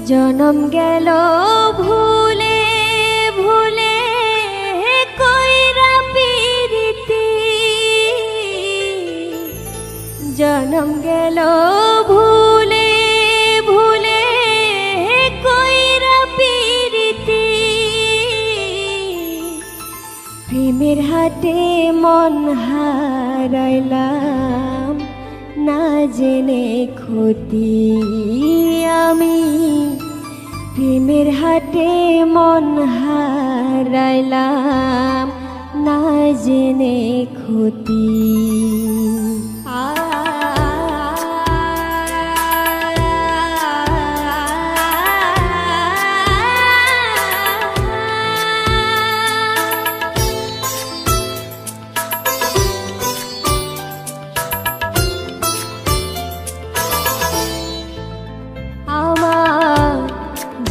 জনম গেল ভুলে ভুলে কইরা পিরিতি, জনম গেল ভুলে ভুলে কইরা পিরিতি, প্রেমের হাটে মন হারাইলাম না জেনে ক্ষতি আমি, প্রেমের হাটে মন হারাইলাম না জেনে ক্ষতি।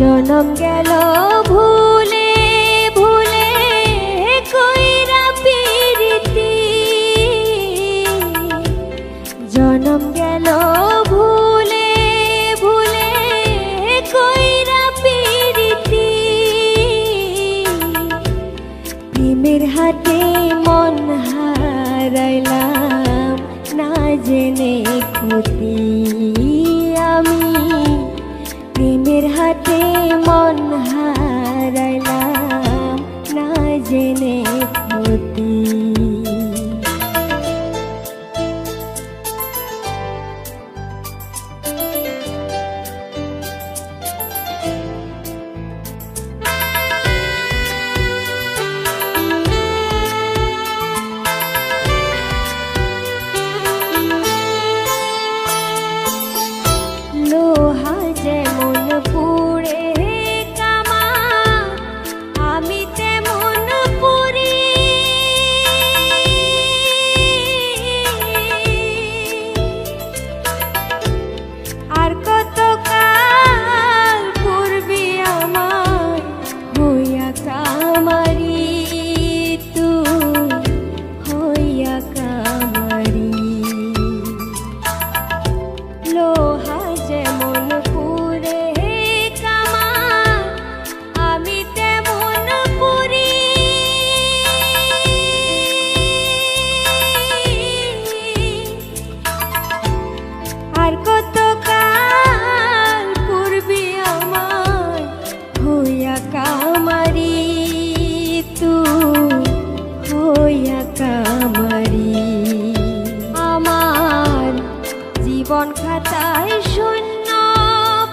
জনম গেল ভুলে ভুলে কইরা পিরিতি, জনম গেল ভুলে ভুলে কইরা পিরিতি, প্রেমের হাটে মন হারাইলাম না জেনে ক্ষতি আমি, প্রেমের হাটে মন হারাইলাম না জেনে ক্ষতি। লোহা যেমন পুড়ে কামা আমি তেমন পুরি, আর কত কাল পূর্বে আমার হইয়া কামারি, তুই হইয়া কামারি। লোহা যেমন পুড়ে কামা আমি তেমন পুরি, আর কত কাল পূর্বে আমার হইয়া কামারি, তুই হইয়া কামারি। আমার জীবন খাতায় শূন্য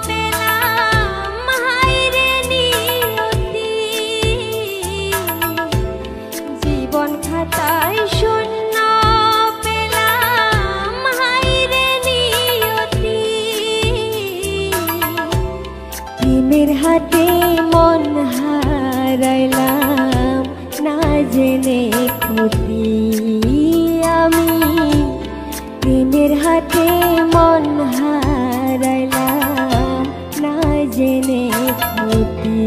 পেলাম হায়রে নিয়তি, জীবন খাতায় শূন্য পেলাম হায়রে নিয়তি, প্রেমের হাটে মন হারাইলাম না জেনে ক্ষতি আমি, প্রেমের হাটে মন হারাইলাম না জেনে ক্ষতি।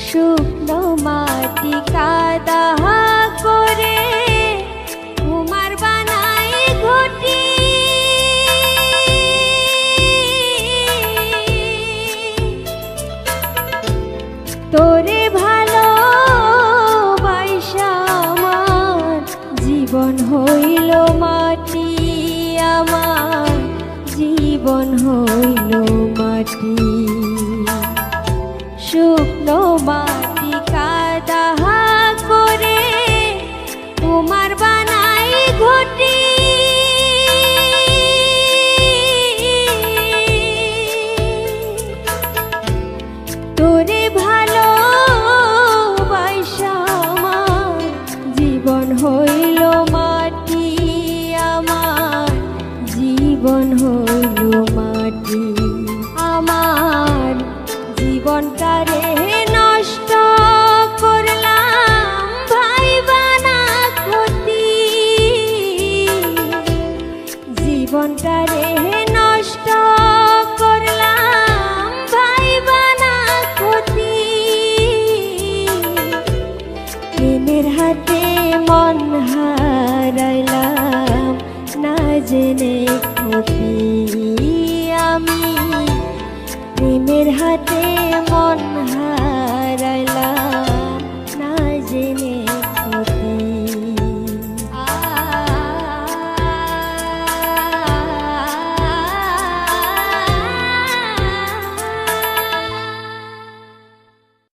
শুকনো মাটি কাদা করে কুমার বানাই ঘটি, তোরে ভালো বাইসা আমার জীবন হইল মাটি, আমার জীবন হইল মাটি। শুকনো মাটি কাদা করে তোমার বানাই ঘটি, তোরে ভালো বাইসা আমার জীবন হইল মাটি, আমার জীবন হইল মাটি। আমার জীবনটারে নষ্ট করলাম ভাইবা না ক্ষতি, জীবনটারে